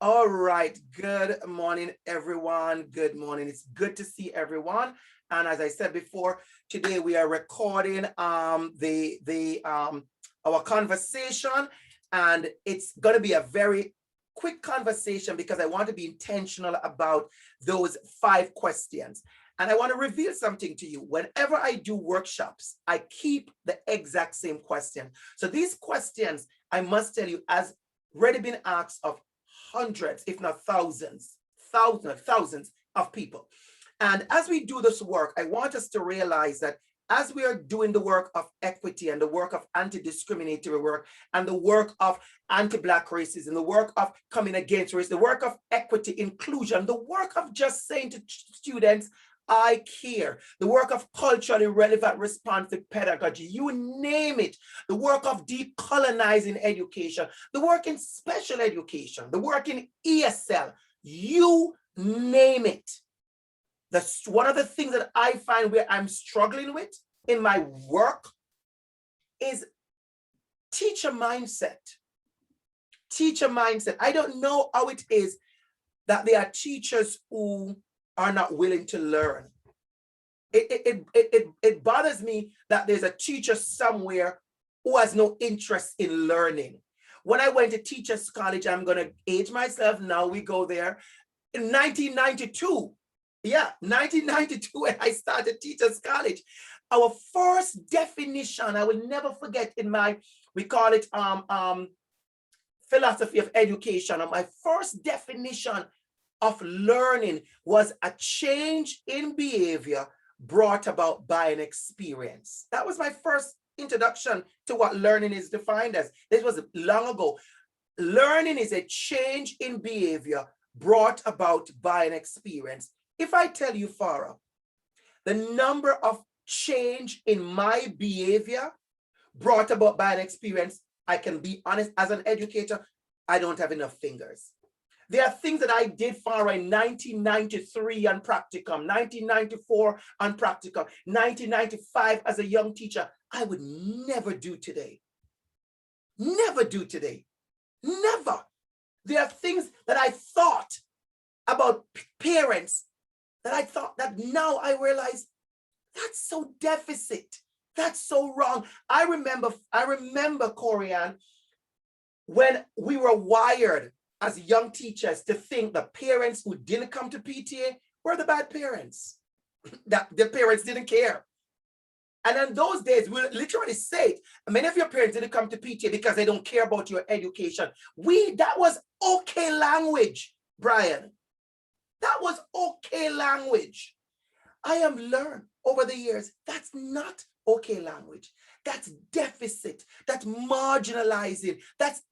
All right. Good morning, everyone. Good morning. It's good to see everyone. And as I said before, today we are recording our conversation, and it's going to be a very quick conversation because I want to be intentional about those 5 questions. And I want to reveal something to you. Whenever I do workshops, I keep the exact same question. So these questions, I must tell you, has already been asked of hundreds, if not thousands of people. And as we do this work, I want us to realize that as we are doing the work of equity and the work of anti-discriminatory work and the work of anti-Black racism, the work of coming against race, the work of equity, inclusion, the work of just saying to students, I care, the work of culturally relevant responsive pedagogy, you name it, the work of decolonizing education, the work in special education, the work in ESL, you name it. That's one of the things that I find where I'm struggling with in my work is teacher mindset. Teacher mindset. I don't know how it is that there are teachers who are not willing to learn. It bothers me that there's a teacher somewhere who has no interest in learning. When I went to teachers college, I'm going to age myself now, we go there, in 1992. Yeah, 1992 when I started teachers college. Our first definition, I will never forget in my, we call it philosophy of education. And my first definition of learning was a change in behavior brought about by an experience. That was my first introduction to what learning is defined as. This was long ago. Learning is a change in behavior brought about by an experience. If I tell you, Farah, the number of change in my behavior brought about by an experience, I can be honest, as an educator, I don't have enough fingers. There are things that I did, Farah, in 1993 on practicum, 1994 on practicum, 1995 as a young teacher, I would never do today. Never do today. Never. There are things that I thought about parents that I thought that now I realize that's so deficit. That's so wrong. I remember, Corianne, when we were wired as young teachers to think the parents who didn't come to PTA were the bad parents, that the parents didn't care. And in those days, we literally say it. Many of your parents didn't come to PTA because they don't care about your education. That was okay language, Brian. That was okay language. I have learned over the years, that's not okay language. That's deficit. That's marginalizing. That's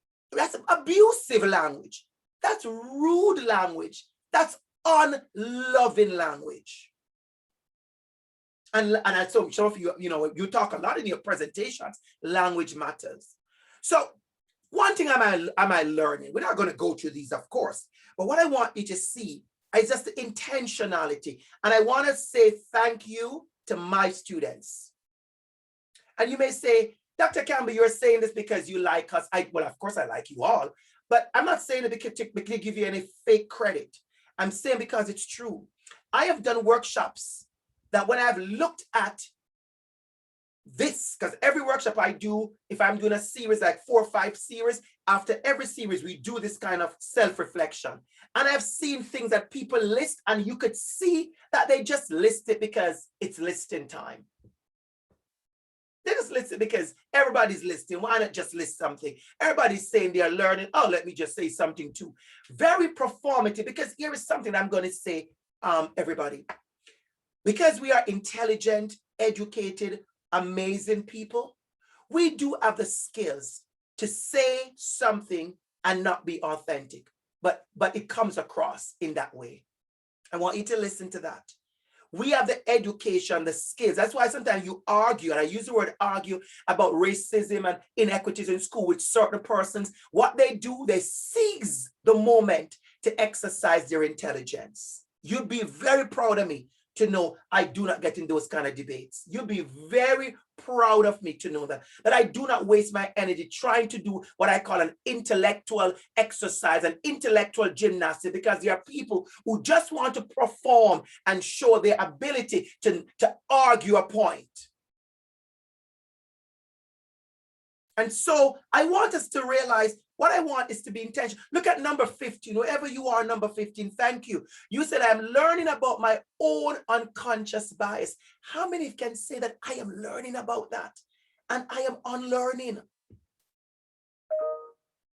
abusive language. That's rude language. That's unloving language. And I so some of you, you talk a lot in your presentations, language matters. So one thing am I learning? We're not going to go through these, of course, but what I want you to see is just the intentionality. And I want to say thank you to my students. And you may say, Dr. Campbell, you're saying this because you like us. Well, of course I like you all, but I'm not saying it because to give you any fake credit. I'm saying because it's true. I have done workshops that when I've looked at this, because every workshop I do, if I'm doing a series, like 4 or 5 series, after every series, we do this kind of self-reflection. And I've seen things that people list, and you could see that they just list it because it's listing time. They just list it because everybody's listing. Why not just list something? Everybody's saying they're learning. Oh, let me just say something too. Very performative, because here is something I'm going to say, everybody. Because we are intelligent, educated, amazing people, we do have the skills to say something and not be authentic, but it comes across in that way. I want you to listen to that. We have the education, the skills. That's why sometimes you argue, and I use the word argue, about racism and inequities in school with certain persons. What they do, they seize the moment to exercise their intelligence. You'd be very proud of me to know I do not get in those kind of debates. You'd be very proud of me to know that I do not waste my energy trying to do what I call an intellectual exercise, an intellectual gymnastics, because there are people who just want to perform and show their ability to argue a point. And so I want us to realize what I want is to be intentional. Look at number 15, whoever you are, number 15, thank you. You said, I'm learning about my own unconscious bias. How many can say that I am learning about that and I am unlearning?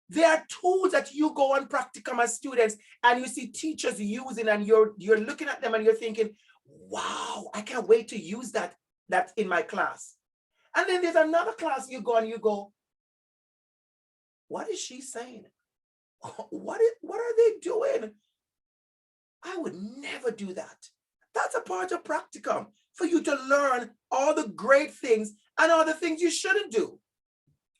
There are tools that you go on practicum as students and you see teachers using, and you're looking at them and you're thinking, wow, I can't wait to use that in my class. And then there's another class you go and you go, what is she saying? What are they doing? I would never do that. That's a part of practicum, for you to learn all the great things and all the things you shouldn't do.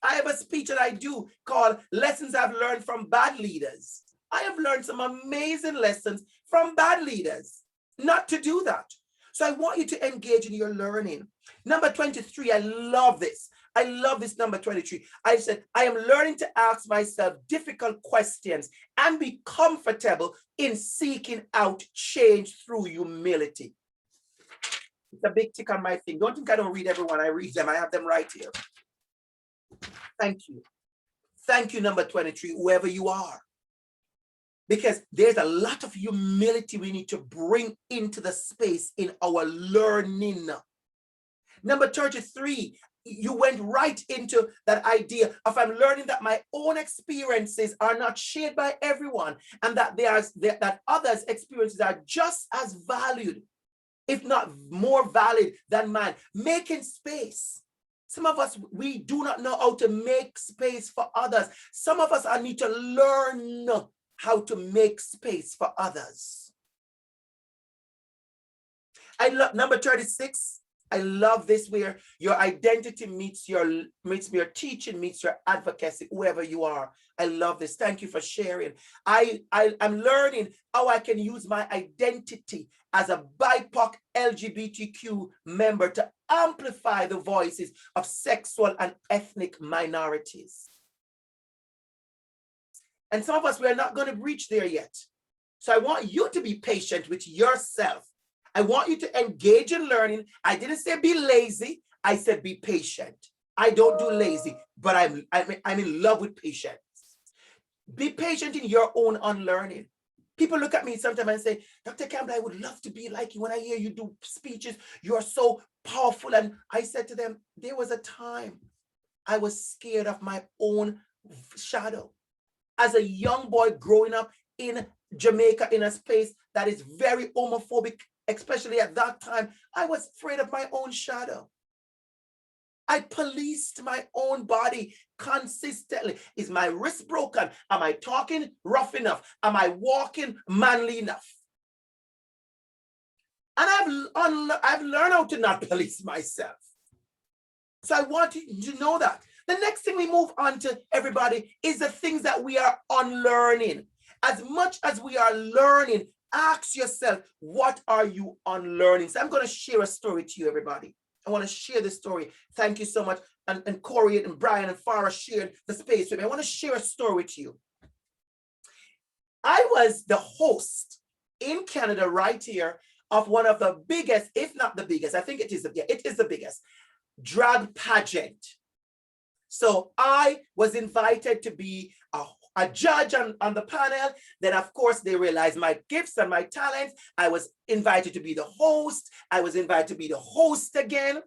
I have a speech that I do called Lessons I've Learned from Bad Leaders. I have learned some amazing lessons from bad leaders not to do that. So I want you to engage in your learning. Number 23, I love this. I love this number 23. I said, I am learning to ask myself difficult questions and be comfortable in seeking out change through humility. It's a big tick on my thing. Don't think I don't read everyone. I read them. I have them right here. Thank you. Thank you, number 23, whoever you are. Because there's a lot of humility we need to bring into the space in our learning. Number 33, you went right into that idea of, I'm learning that my own experiences are not shared by everyone, and that that others' experiences are just as valued, if not more valid than mine. Making space. Some of us, we do not know how to make space for others. Some of us need to learn how to make space for others. I love number 36. I love this, where your identity meets your teaching, meets your advocacy, whoever you are. I love this. Thank you for sharing. I'm learning how I can use my identity as a BIPOC LGBTQ member to amplify the voices of sexual and ethnic minorities. And some of us, we're not going to reach there yet. So I want you to be patient with yourself. I want you to engage in learning. I didn't say be lazy. I said be patient. I don't do lazy, but I'm in love with patience. Be patient in your own unlearning. People look at me sometimes and say, Dr. Campbell, I would love to be like you. When I hear you do speeches, you're so powerful. And I said to them, there was a time I was scared of my own shadow. As a young boy growing up in Jamaica, in a space that is very homophobic, especially at that time, I was afraid of my own shadow. I policed my own body consistently. Is my wrist broken? Am I talking rough enough? Am I walking manly enough? And I've learned how to not police myself. So I want you to know that. The next thing we move on to, everybody, is the things that we are unlearning. As much as we are learning, ask yourself, what are you unlearning? So I'm going to share a story to you, everybody. I want to share this story. Thank you so much. And Corey and Brian and Farah shared the space with me. I want to share a story with you. I was the host in Canada right here of one of the biggest, if not the biggest, I think it is the biggest, drag pageant. So I was invited to be a judge on the panel. Then, of course, they realized my gifts and my talents. I was invited to be the host. I was invited to be the host again.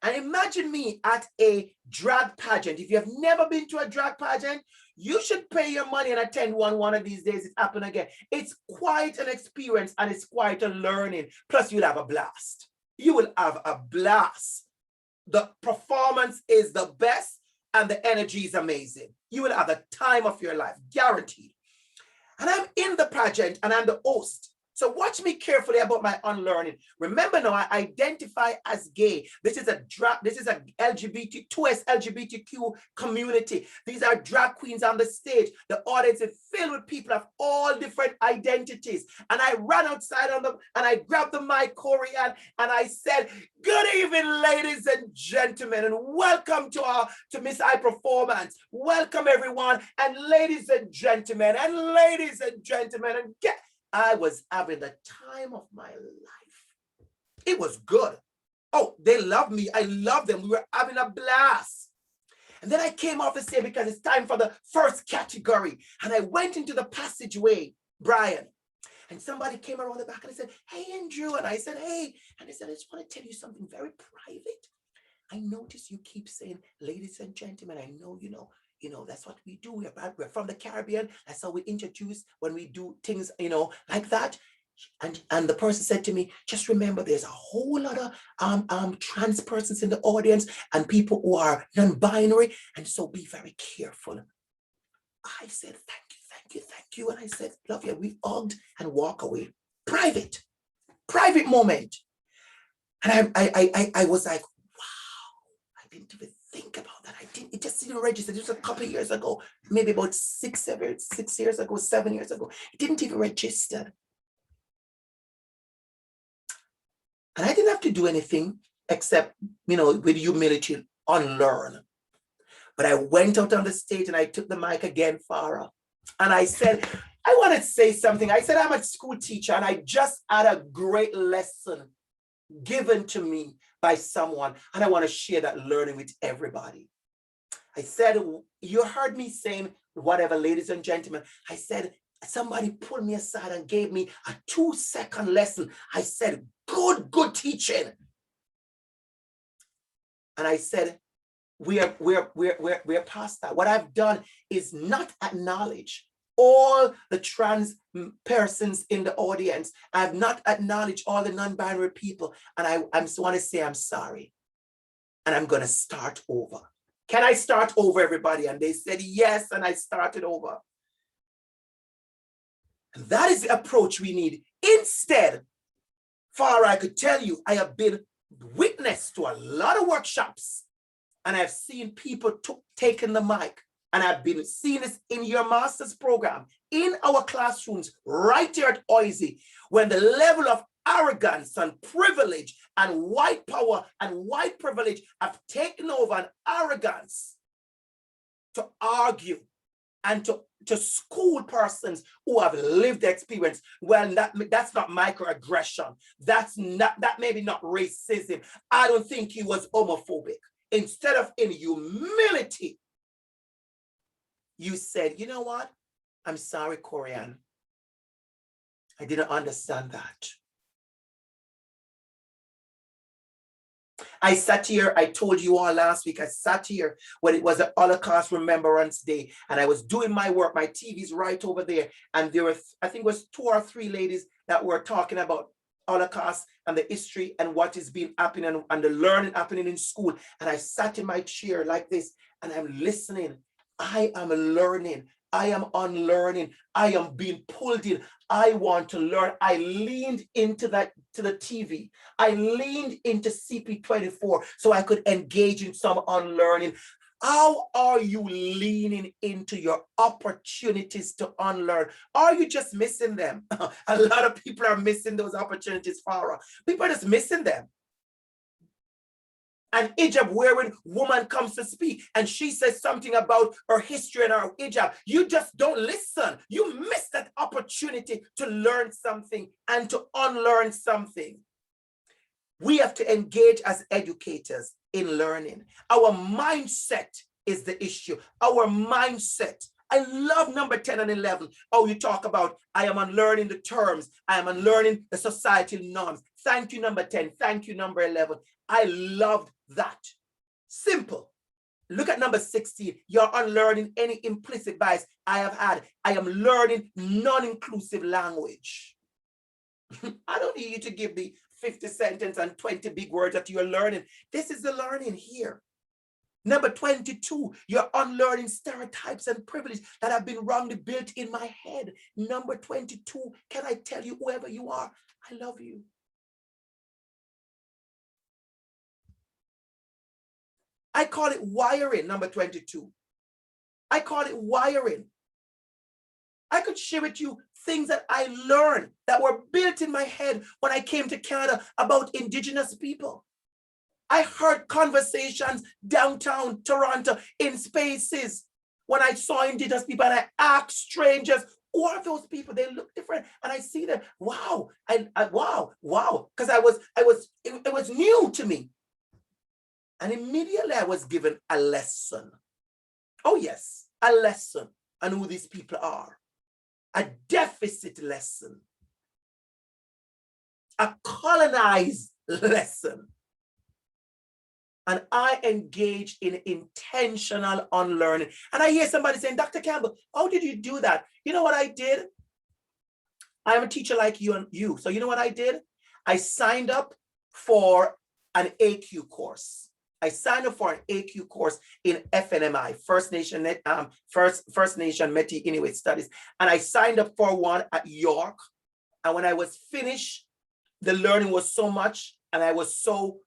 And imagine me at a drag pageant. If you have never been to a drag pageant, you should pay your money and attend one of these days. It's happening again. It's quite an experience and it's quite a learning. Plus, you'll have a blast. You will have a blast. The performance is the best and the energy is amazing. You will have the time of your life, guaranteed. And I'm in the pageant and I'm the host. So watch me carefully about my unlearning. Remember now, I identify as gay. This is a LGBTQ community. These are drag queens on the stage. The audience is filled with people of all different identities. And I ran outside on them and I grabbed the mic, Corey, and I said, good evening, ladies and gentlemen, and welcome to Miss I Performance. Welcome everyone, and ladies and gentlemen, and I was having the time of my life. It was good. Oh, they loved me. I loved them. We were having a blast. And then I came off the stage because it's time for the first category. And I went into the passageway, Brian. And somebody came around the back and I said, hey, Andrew. And I said, hey. And I said, I just want to tell you something very private. I notice you keep saying, ladies and gentlemen, I know, you know, that's what we do. We're from the Caribbean. That's how we introduce when we do things, like that. And the person said to me, just remember, there's a whole lot of trans persons in the audience and people who are non-binary. And so be very careful. I said, thank you. And I said, love you. We hugged and walk away. Private moment. And I was like, wow, I didn't even think about that. It just didn't register. It was a couple of years ago, maybe about 7 years ago. It didn't even register. And I didn't have to do anything except, with humility, unlearn. But I went out on the stage and I took the mic again, Farah. And I said, I want to say something. I said, I'm a school teacher and I just had a great lesson given to me by someone. And I want to share that learning with everybody. I said, you heard me saying whatever, ladies and gentlemen. I said, somebody pulled me aside and gave me a 2-second lesson. I said, good teaching. And I said, we're past that. What I've done is not acknowledge all the trans persons in the audience. I've not acknowledged all the non-binary people. And I want to say I'm sorry. And I'm going to start over. Can I start over, everybody? And they said yes, and I started over. And that is the approach we need. Instead, Farah, I could tell you, I have been witness to a lot of workshops, and I've seen people taking the mic, and I've been seeing this in your master's program, in our classrooms, right here at OISE, when the level of arrogance and privilege and white power and white privilege have taken over, and arrogance to argue and to school persons who have lived the experience. Well, that's not microaggression. That maybe not racism. I don't think he was homophobic. Instead of in humility, you said, you know what? I'm sorry, Corianne. I didn't understand that. I sat here, I told you all last week, I sat here when it was a Holocaust Remembrance Day, and I was doing my work. My TV's right over there. And there were, I think it was 2 or 3 ladies that were talking about Holocaust and the history and what is being happening and the learning happening in school. And I sat in my chair like this, and I'm listening. I am learning. I am unlearning. I am being pulled in. I want to learn. I leaned into the TV. I leaned into CP24 so I could engage in some unlearning. How are you leaning into your opportunities to unlearn? Are you just missing them? A lot of people are missing those opportunities, Farah. People are just missing them. An hijab wearing woman comes to speak and she says something about her history and her hijab. You just don't listen. You miss that opportunity to learn something and to unlearn something. We have to engage as educators in learning. Our mindset is the issue. Our mindset. I love number 10 and 11. Oh, you talk about, I am unlearning the terms. I am unlearning the societal norms. Thank you, number 10. Thank you, number 11. I loved that. Simple. Look at number 16. You're unlearning any implicit bias I have had. I am learning non-inclusive language. I don't need you to give me 50 sentences and 20 big words that you're learning. This is the learning here. Number 22, you're unlearning stereotypes and privilege that have been wrongly built in my head. Number 22, can I tell you, whoever you are, I love you. I call it wiring, number 22. I call it wiring. I could share with you things that I learned that were built in my head when I came to Canada about Indigenous people. I heard conversations downtown Toronto in spaces when I saw Indigenous people, and I asked strangers, who are those people? They look different. And I see them. Wow. Wow. Because it was new to me. And immediately I was given a lesson. Oh yes, a lesson on who these people are. A deficit lesson. A colonized lesson. And I engage in intentional unlearning. And I hear somebody saying, Dr. Campbell, how did you do that? You know what I did? I'm a teacher like you and you. So you know what I did? I signed up for an AQ course. I signed up for an AQ course in FNMI, First Nation Métis Inuit Studies. And I signed up for one at York. And when I was finished, the learning was so much, and I was so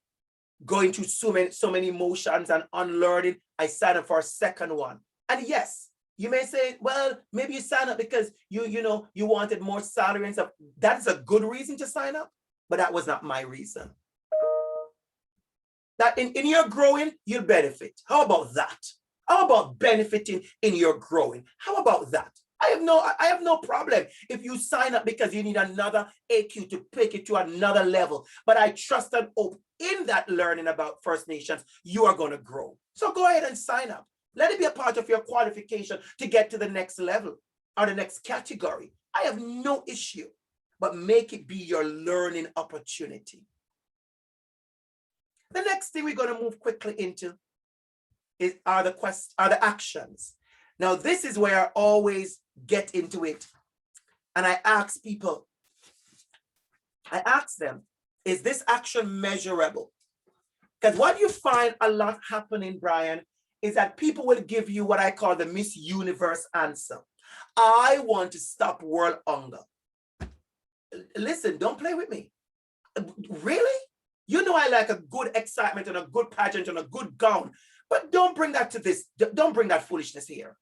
going through so many emotions and unlearning, I signed up for a second one. And yes, you may say, well, maybe you signed up because you wanted more salary and stuff. That's a good reason to sign up, but that was not my reason. That in your growing, you'll benefit. How about that? How about benefiting in your growing? How about that? I have no problem if you sign up because you need another AQ to take it to another level. But I trust and hope in that learning about First Nations, you are going to grow. So go ahead and sign up. Let it be a part of your qualification to get to the next level or the next category. I have no issue, but make it be your learning opportunity. The next thing we're going to move quickly into are the actions. Now, this is where I always get into it. And I ask people, is this action measurable? Because what you find a lot happening, Brian, is that people will give you what I call the Miss Universe answer. I want to stop world hunger. Listen, don't play with me. Really? You know I like a good excitement and a good pageant and a good gown, but don't bring that to this. Don't bring that foolishness here.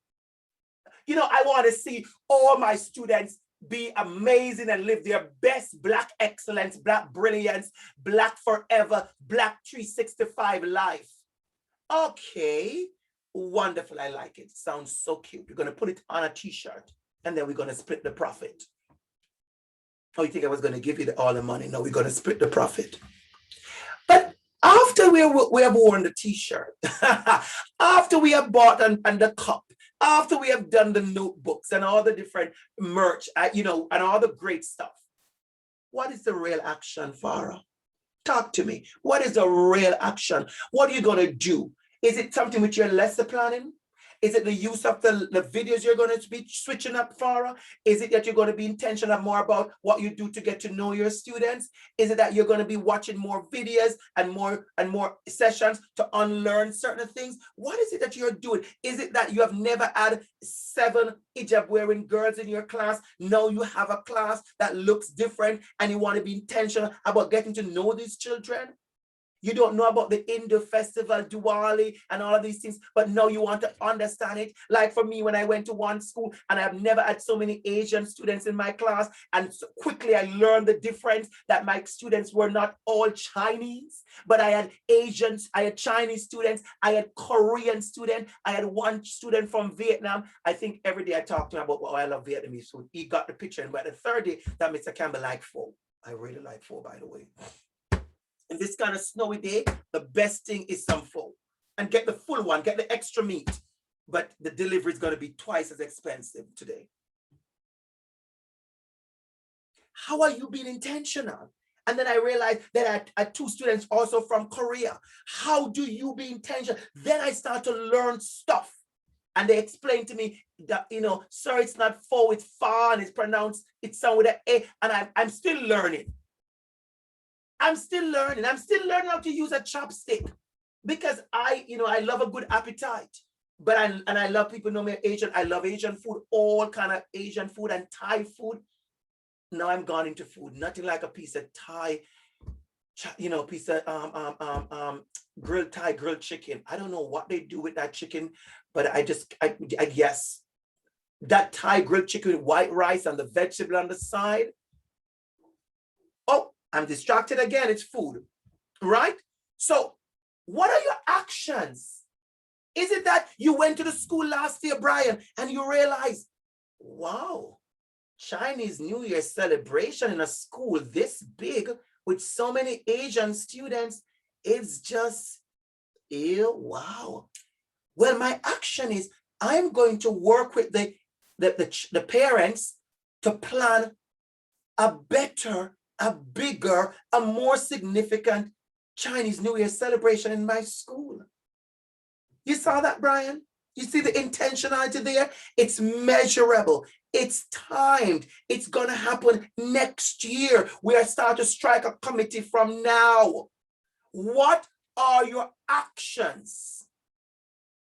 You know, I want to see all my students be amazing and live their best Black excellence, Black brilliance, Black forever, Black 365 life. Okay, wonderful. I like it. Sounds so cute. We're going to put it on a t-shirt and then we're going to split the profit. Oh, you think I was going to give you all the money? No, we're going to split the profit. But after we have worn the t-shirt, after we have bought and the cup, after we have done the notebooks and all the different merch, and all the great stuff, what is the real action, Farah? Talk to me. What is the real action? What are you going to do? Is it something with your lesson planning? Is it the use of the videos you're going to be switching up, Farah? Is it that you're going to be intentional more about what you do to get to know your students? Is it that you're going to be watching more videos and more sessions to unlearn certain things? What is it that you're doing? Is it that you have never had 7 hijab wearing girls in your class? Now you have a class that looks different and you want to be intentional about getting to know these children? You don't know about the Hindu festival, Diwali, and all of these things, but now you want to understand it. Like for me, when I went to one school and I've never had so many Asian students in my class, and so quickly I learned the difference that my students were not all Chinese, but I had Asians, I had Chinese students, I had Korean students, I had one student from Vietnam. I think every day I talk to him about, I love Vietnamese food. He got the picture, and by the third day, that Mr. Campbell liked pho. I really like pho, by the way. In this kind of snowy day, the best thing is some pho. And get the full one, get the extra meat. But the delivery is going to be twice as expensive today. How are you being intentional? And then I realized that I had 2 students also from Korea. How do you be intentional? Then I start to learn stuff. And they explained to me that, sir, it's not pho, it's fa, and it's pronounced, it's sound with an A. And I'm still learning. I'm still learning how to use a chopstick because I love a good appetite. But I love, people know me Asian. I love Asian food, all kind of Asian food and Thai food. Now I'm gone into food. Nothing like a piece of Thai, piece of grilled Thai, grilled chicken. I don't know what they do with that chicken, but I guess that Thai grilled chicken with white rice and the vegetable on the side. Oh, I'm distracted again. It's food, right? So what are your actions? Is it that you went to the school last year, Brian, and you realized, wow, Chinese New Year celebration in a school this big with so many Asian students, it's just, ew, wow. Well, my action is I'm going to work with the parents to plan a better, a bigger, a more significant Chinese New Year celebration in my school. You saw that, Brian? You see the intentionality there? It's measurable. It's timed. It's going to happen next year. We are starting to strike a committee from now. What are your actions?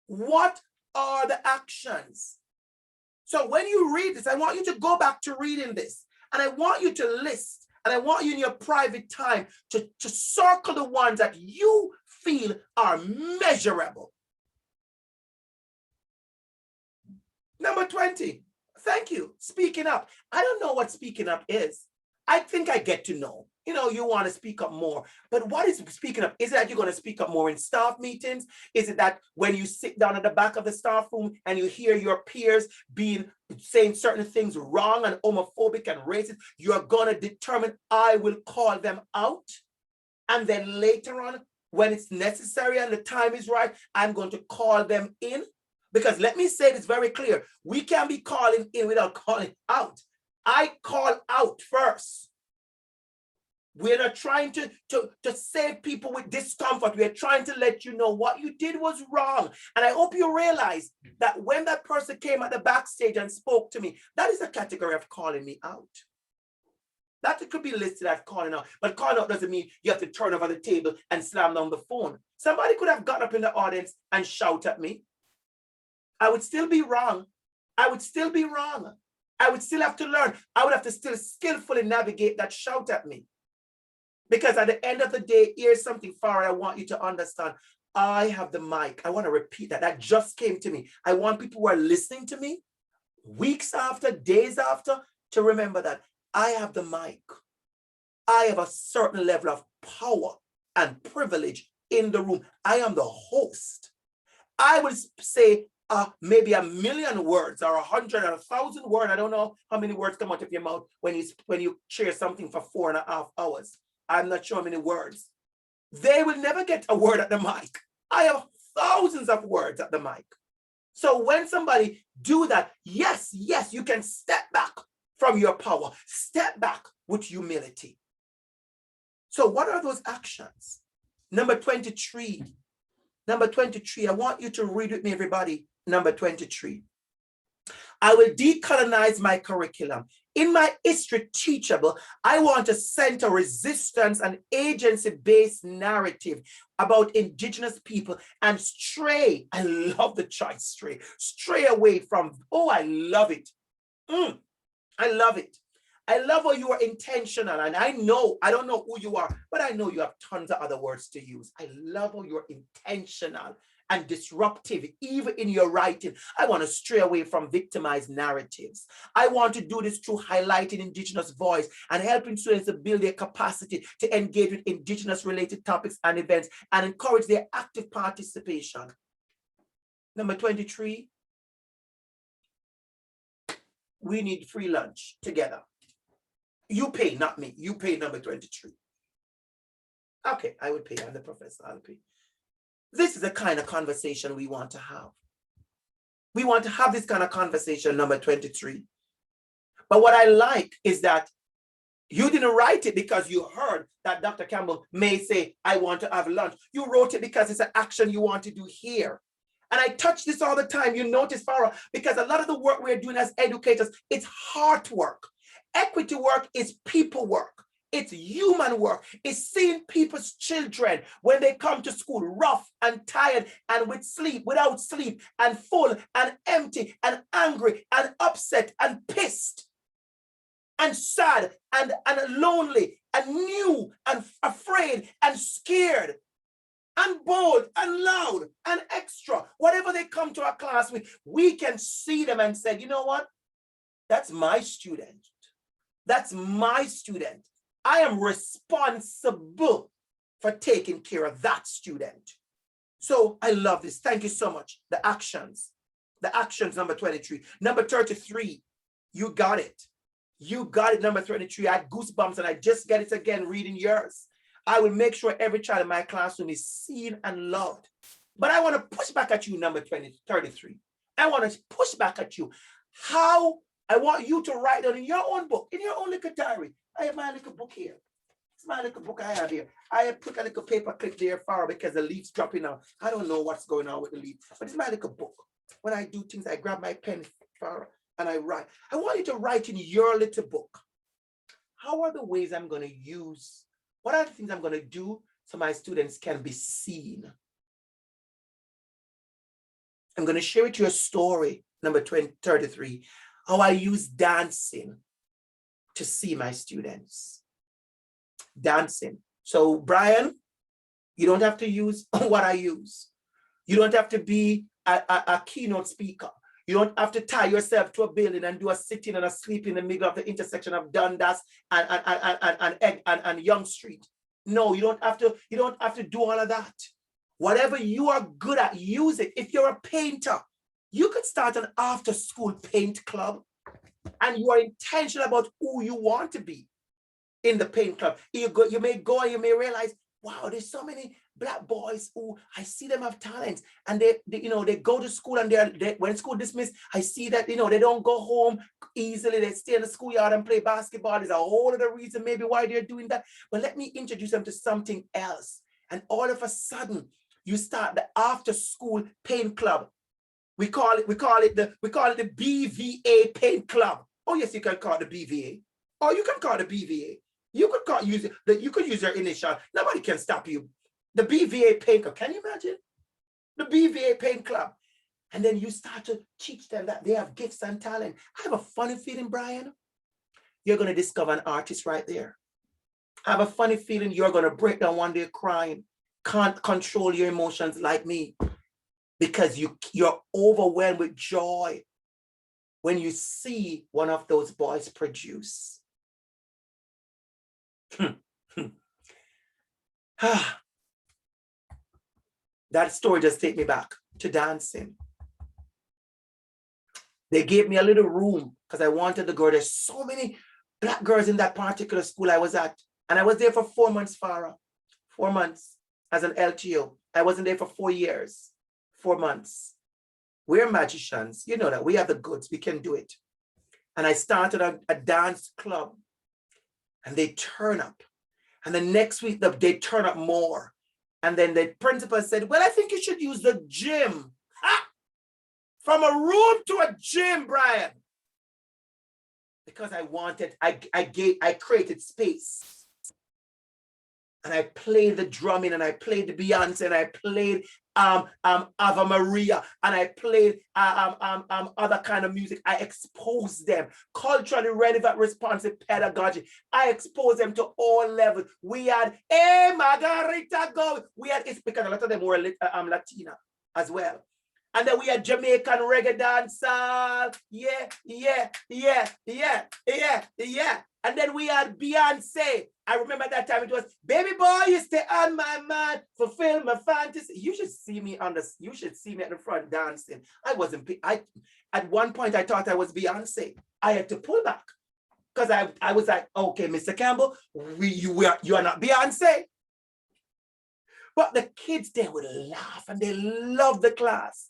What are the actions? So when you read this, I want you to go back to reading this. And I want you to list, and I want you in your private time to circle the ones that you feel are measurable. Number 20, thank you, speaking up. I don't know what speaking up is. I think I get to know. You want to speak up more. But what is speaking up? Is it that you're going to speak up more in staff meetings? Is it that when you sit down at the back of the staff room and you hear your peers saying certain things wrong and homophobic and racist, you're going to determine, I will call them out. And then later on, when it's necessary and the time is right, I'm going to call them in? Because let me say this very clear. We can't be calling in without calling out. I call out first. We're not trying to save people with discomfort. We're trying to let you know what you did was wrong. And I hope you realize that when that person came at the backstage and spoke to me, that is a category of calling me out. That could be listed as calling out. But calling out doesn't mean you have to turn over the table and slam down the phone. Somebody could have got up in the audience and shout at me. I would still be wrong. I would still be wrong. I would still have to learn. I would have to still skillfully navigate that shout at me. Because at the end of the day, here's something, Farah, I want you to understand. I have the mic. I want to repeat that. That just came to me. I want people who are listening to me weeks after, days after, to remember that I have the mic. I have a certain level of power and privilege in the room. I am the host. I will say maybe 1,000,000 words or 100 or 1,000 words. I don't know how many words come out of your mouth when you share something for 4.5 hours. I'm not sure how many words. They will never get a word at the mic. I have thousands of words at the mic. So when somebody do that, yes, you can step back from your power. Step back with humility. So what are those actions? Number 23. Number 23, I want you to read with me, everybody. Number 23. I will decolonize my curriculum. In my history teachable, I want to center resistance and agency-based narrative about Indigenous people and stray, I love the choice, stray away from, oh, I love it. I love it. I love how you are intentional. And I don't know who you are, but I know you have tons of other words to use. I love how you're intentional and disruptive, even in your writing. I want to stray away from victimized narratives. I want to do this through highlighting Indigenous voice and helping students to build their capacity to engage with Indigenous related topics and events and encourage their active participation. Number 23, we need free lunch together. You pay, not me. You pay number 23. Okay, I would pay. I'm the professor. I'll pay. This is the kind of conversation we want to have. We want to have this kind of conversation, number 23. But what I like is that you didn't write it because you heard that Dr. Campbell may say, I want to have lunch. You wrote it because it's an action you want to do here. And I touch this all the time. You notice, Farah, because a lot of the work we're doing as educators, it's heart work. Equity work is people work. It's human work. It's seeing people's children when they come to school rough and tired and without sleep and full and empty and angry and upset and pissed and sad and lonely and new and afraid and scared and bold and loud and extra. Whatever they come to our class with, we can see them and say, you know what? That's my student. That's my student. I am responsible for taking care of that student. So I love this. Thank you so much. The actions, number 23. Number 33, you got it. You got it, number 33. I had goosebumps and I just get it again reading yours. I will make sure every child in my classroom is seen and loved. But I want to push back at you, number 33. I want to push back at you. How I want you to write down in your own book, in your own little diary. I have my little book here. It's my little book I have here. I have put a little paper clip there far because the leaf's dropping out. I don't know what's going on with the leaf, but it's my little book. When I do things, I grab my pen far and I write. I want you to write in your little book. How are the ways I'm going to use? What are the things I'm going to do so my students can be seen? I'm going to share with you a story, number 33, how I use dancing to see my students. Dancing. So, Brian, you don't have to use what I use. You don't have to be a keynote speaker. You don't have to tie yourself to a building and do a sitting and a sleep in the middle of the intersection of Dundas and Young Street. No, you don't have to do all of that. Whatever you are good at, use it. If you're a painter, you could start an after-school paint club, and you are intentional about who you want to be in the paint club. You may go and you may realize, wow, there's so many Black boys who I see them have talents, and they go to school, and when school dismissed, I see that they don't go home easily. They stay in the schoolyard and play basketball. There's a whole other reason maybe why they're doing that. But let me introduce them to something else, and all of a sudden you start the after school paint club. We call it the BVA paint club. Oh yes, you can call it the BVA. Or you can call it the BVA. You could use your initial. Nobody can stop you. The BVA paint club. Can you imagine? The BVA paint club. And then you start to teach them that they have gifts and talent. I have a funny feeling, Brian, you're going to discover an artist right there. I have a funny feeling you're going to break down one day crying. Can't control your emotions like me, because you're overwhelmed with joy when you see one of those boys produce. That story just takes me back to dancing. They gave me a little room because I wanted to go. There's so many Black girls in that particular school I was at. And I was there for 4 months, Farah. 4 months as an LTO. I wasn't there for 4 years. 4 months. We're magicians. You know that. We have the goods. We can do it. And I started a dance club. And they turn up. And the next week, they turn up more. And then the principal said, well, I think you should use the gym. Ha! From a room to a gym, Brian. Because I created space. And I played the drumming, and I played the Beyonce, and I played Ave Maria, and I played other kind of music. I exposed them. Culturally relevant, responsive pedagogy. I exposed them to all levels. We had, hey, Margarita, go. It's because a lot of them were Latina as well. And then we had Jamaican reggae dancehall. Yeah. And then we had Beyonce. I remember that time it was, baby boy, you stay on my mind, fulfill my fantasy. You should see me at the front dancing. At one point I thought I was Beyonce. I had to pull back because I was like, okay, Mr. Campbell, you are not Beyonce. But the kids, they would laugh and they loved the class.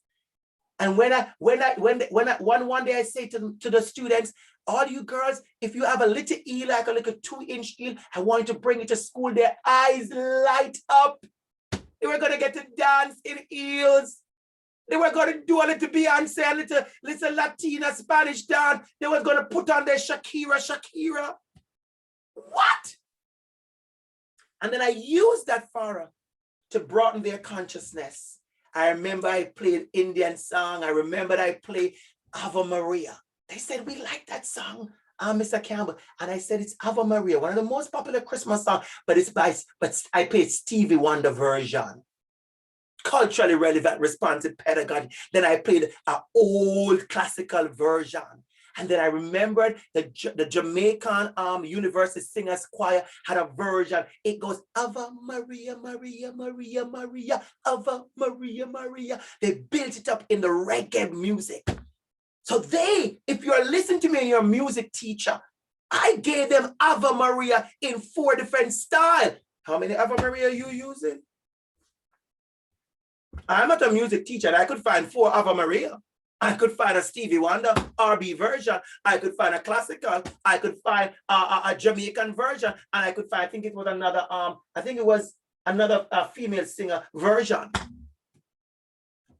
And one day I say to the students, all you girls, if you have a little eel, like a little 2-inch eel, I want you to bring it to school. Their eyes light up. They were going to get to dance in eels. They were going to do a little Beyonce, a little Latina Spanish dance. They were going to put on their Shakira. What? And then I used that Farah to broaden their consciousness. I remember I played Indian song. I remembered I played Ave Maria. They said, we like that song, Mr. Campbell. And I said, it's Ave Maria, one of the most popular Christmas songs, but I played Stevie Wonder version. Culturally relevant, responsive pedagogy. Then I played an old classical version. And then I remembered the Jamaican University Singers Choir had a version. It goes, Ave Maria, Maria, Maria, Maria, Ave Maria, Maria. They built it up in the reggae music. So if you're listening to me and you're a music teacher, I gave them Ave Maria in 4 different styles. How many Ave Maria are you using? I'm not a music teacher. I could find 4 Ave Maria. I could find a Stevie Wonder RB version. I could find a classical. I could find a Jamaican version. And I could find, I think it was another female singer version.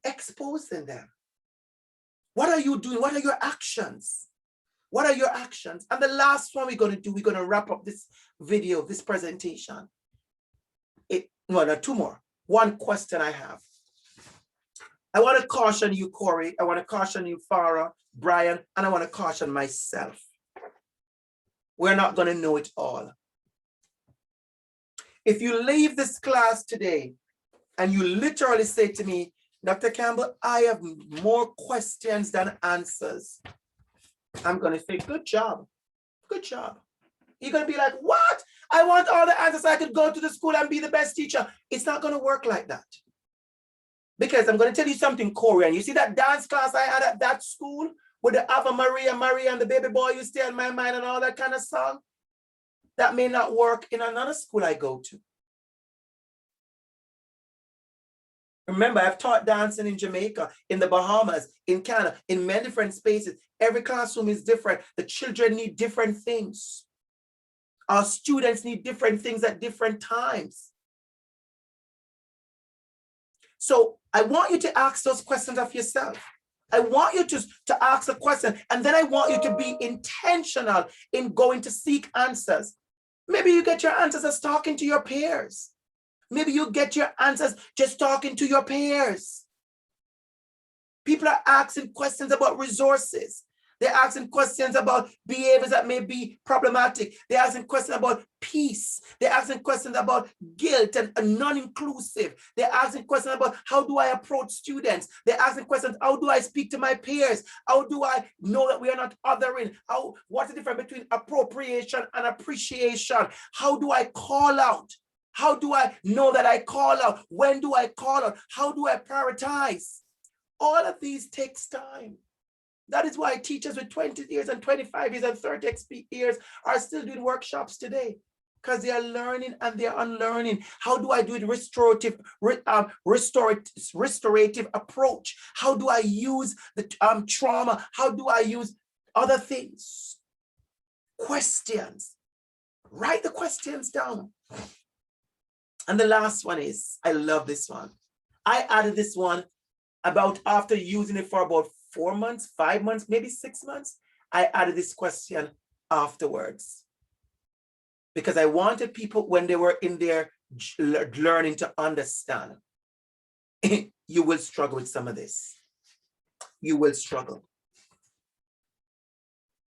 Exposing them. What are you doing? What are your actions? What are your actions? And the last one we're going to do, we're going to wrap up this video, this presentation. No, 2 more. One question I have. I want to caution you, Corey. I want to caution you, Farah, Brian, and I want to caution myself. We're not going to know it all. If you leave this class today and you literally say to me, Dr. Campbell, I have more questions than answers, I'm going to say, good job. Good job. You're going to be like, what? I want all the answers. I could go to the school and be the best teacher. It's not going to work like that. Because I'm going to tell you something, Corey. And you see that dance class I had at that school with the Ave Maria, Maria, and the baby boy you stay on my mind and all that kind of song? That may not work in another school I go to. Remember, I've taught dancing in Jamaica, in the Bahamas, in Canada, in many different spaces. Every classroom is different. The children need different things. Our students need different things at different times. So I want you to ask those questions of yourself. I want you to ask a question, and then I want you to be intentional in going to seek answers. Maybe you get your answers as talking to your peers. Maybe you get your answers just talking to your peers. People are asking questions about resources. They're asking questions about behaviors that may be problematic. They're asking questions about peace. They're asking questions about guilt and non-inclusive. They're asking questions about how do I approach students. They're asking questions, how do I speak to my peers? How do I know that we are not othering? What's the difference between appropriation and appreciation? How do I call out? How do I know that I call out? When do I call out? How do I prioritize? All of these takes time. That is why teachers with 20 years and 25 years and 30 years are still doing workshops today, because they are learning and they're unlearning. How do I do it restorative approach? How do I use the trauma? How do I use other things? Questions. Write the questions down. And the last one is, I love this one. I added this one about after using it for about 4 months, 5 months, maybe 6 months. I added this question afterwards because I wanted people, when they were in there learning, to understand. You will struggle with some of this. You will struggle.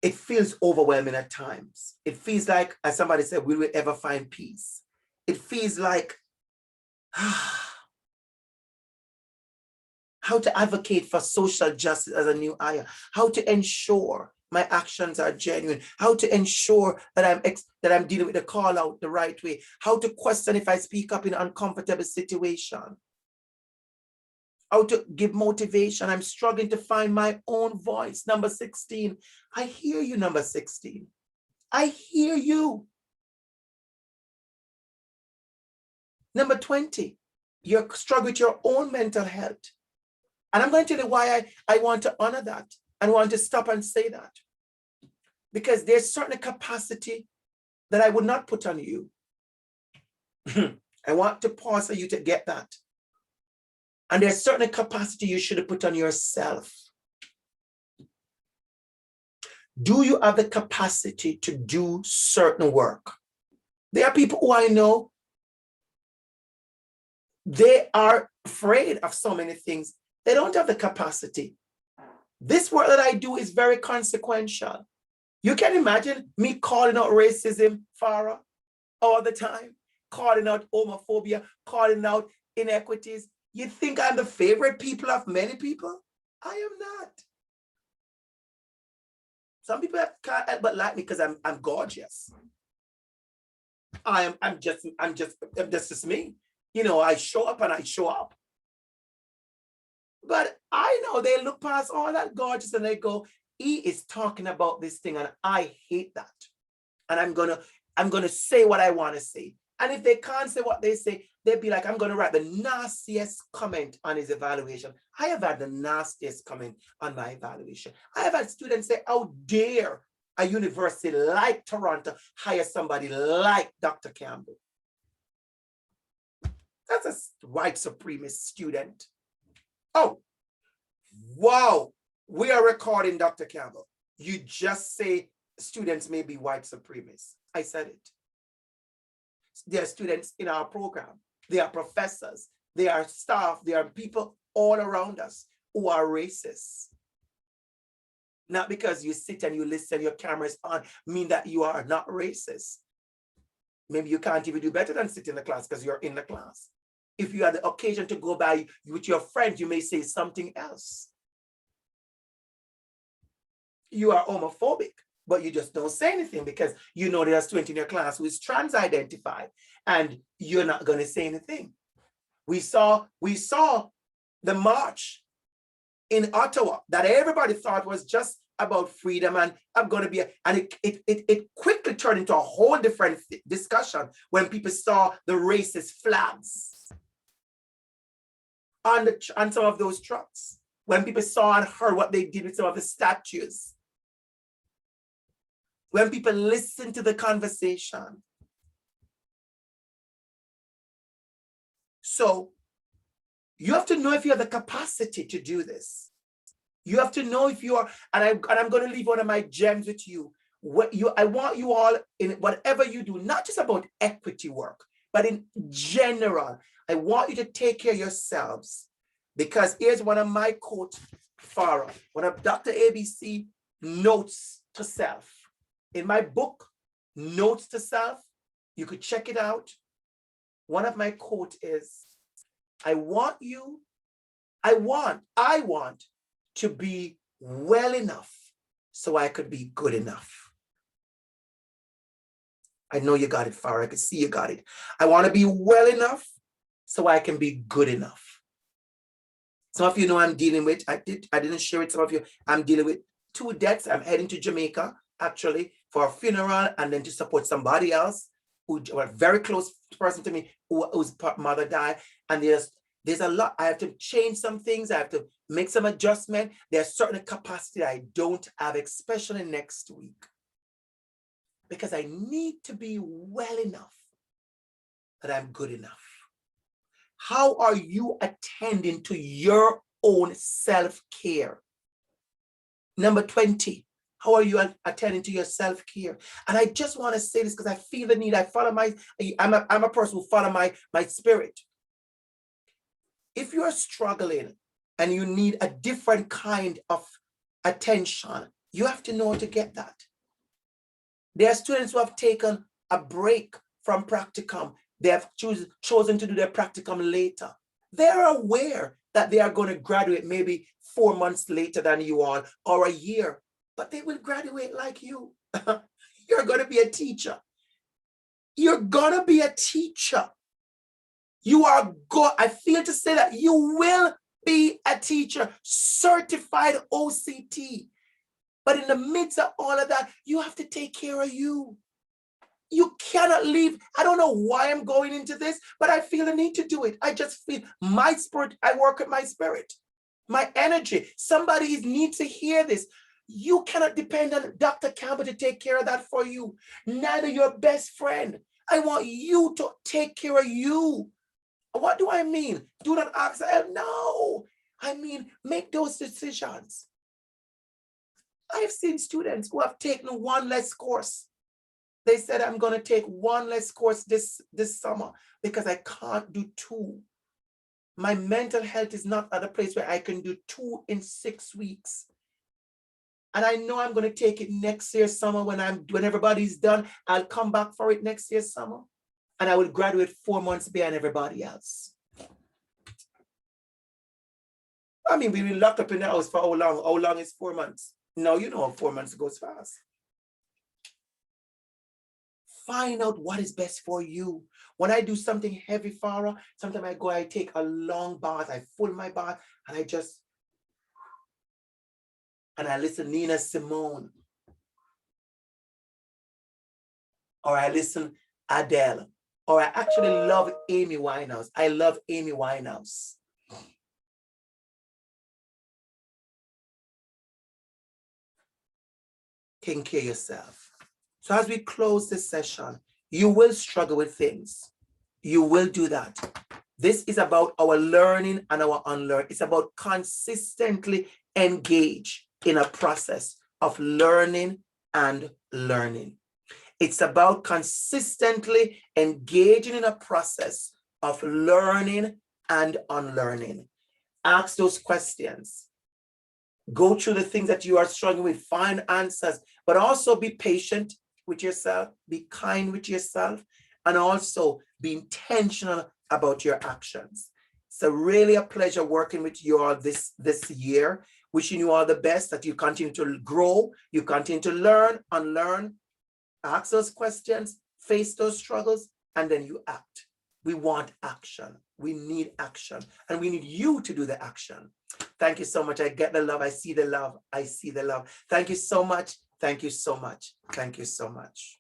It feels overwhelming at times. It feels like, as somebody said, will we ever find peace? It feels like, how to advocate for social justice as a new hire, how to ensure my actions are genuine, how to ensure that I'm dealing with the call out the right way, how to question if I speak up in an uncomfortable situation, how to give motivation. I'm struggling to find my own voice. Number 16, I hear you, number 16. I hear you. Number 20, you're struggling with your own mental health. And I'm going to tell you why I want to honor that and want to stop and say that. Because there's certain capacity that I would not put on you. I want to pause for you to get that. And there's certain capacity you should have put on yourself. Do you have the capacity to do certain work? There are people who I know, They are afraid of so many things. They don't have the capacity. This work that I do is very consequential. You can imagine me calling out racism, Farah, all the time, calling out homophobia, calling out inequities. You think I'm the favorite people of many people? I am not. Some people can't help but like me because I'm gorgeous. I'm just me. You know, I show up and I show up. But I know they look past all that gorgeous and they go, he is talking about this thing and I hate that. And I'm gonna say what I want to say. And if they can't say what they say, they'd be like, I'm gonna write the nastiest comment on his evaluation. I have had the nastiest comment on my evaluation. I have had students say, how dare a university like Toronto hire somebody like Dr. Campbell? That's a white supremacist student. Oh, wow, we are recording, Dr. Campbell. You just say students may be white supremacists. I said it. There are students in our program. There are professors. There are staff. There are people all around us who are racist. Not because you sit and you listen, your camera is on, mean that you are not racist. Maybe you can't even do better than sit in the class because you're in the class. If you had the occasion to go by with your friends, you may say something else. You are homophobic, but you just don't say anything because you know there's 20 in your class who is trans identified and you're not going to say anything. We saw the march in Ottawa that everybody thought was just about freedom and I'm going to be, and it quickly turned into a whole different discussion when people saw the racist flags on some of those trucks, when people saw and heard what they did with some of the statues, when people listened to the conversation. So you have to know if you have the capacity to do this. You have to know if you are, and I'm going to leave one of my gems with you. I want you all, in whatever you do, not just about equity work, but in general, I want you to take care of yourselves. Because here's one of my quotes, Farah, one of DR.ABC notes to self. In my book, Notes to Self, you could check it out. One of my quotes is, I want to be well enough so I could be good enough. I know you got it, Farah. I could see you got it. I want to be well enough so I can be good enough. Some of you know I'm dealing with, I didn't share it, some of you, I'm dealing with 2 deaths. I'm heading to Jamaica, actually, for a funeral and then to support somebody else who was a very close person to me whose mother died. And there's a lot. I have to change some things. I have to make some adjustment. There's certain capacity I don't have, especially next week, because I need to be well enough that I'm good enough. How are you attending to your own self-care? Number 20, how are you attending to your self-care? And I just want to say this because I feel the need. I'm a person who follow my spirit. If you're struggling and you need a different kind of attention, you have to know how to get that. There are students who have taken a break from practicum. They have chosen to do their practicum later. They're aware that they are going to graduate maybe 4 months later than you are, or a year, but they will graduate like you. You're going to be a teacher. You're going to be a teacher. I feel to say that you will be a teacher, certified OCT. But in the midst of all of that, you have to take care of you. You cannot leave. I don't know why I'm going into this, but I feel the need to do it. I just feel my spirit. I work with my spirit, my energy. Somebody needs to hear this. You cannot depend on Dr. Campbell to take care of that for you. Neither your best friend. I want you to take care of you. What do I mean? Do not ask help. No, I mean, make those decisions. I have seen students who have taken one less course. They said, I'm going to take one less course this summer because I can't do 2. My mental health is not at a place where I can do 2 in 6 weeks. And I know I'm going to take it next year summer when everybody's done. I'll come back for it next year summer. And I will graduate 4 months behind everybody else. I mean, we've been locked up in the house for how long? How long is 4 months? No, you know, 4 months goes fast. Find out what is best for you. When I do something heavy, Farah, sometimes I take a long bath, I fill my bath, and I listen to Nina Simone. Or I listen Adele. Or I actually love Amy Winehouse. I love Amy Winehouse. Taking care of yourself. So as we close this session, you will struggle with things. You will do that. This is about our learning and our unlearning. It's about consistently engage in a process of learning and learning. It's about consistently engaging in a process of learning and unlearning. Ask those questions. Go through the things that you are struggling with, find answers, but also be patient with yourself, be kind with yourself, and also be intentional about your actions. So really a pleasure working with you all this year. Wishing you all the best, that you continue to grow, you continue to learn, unlearn, ask those questions, face those struggles, and then you act. We want action. We need action, and we need you to do the action. Thank you so much. I get the love. I see the love. I see the love. Thank you so much. Thank you so much. Thank you so much.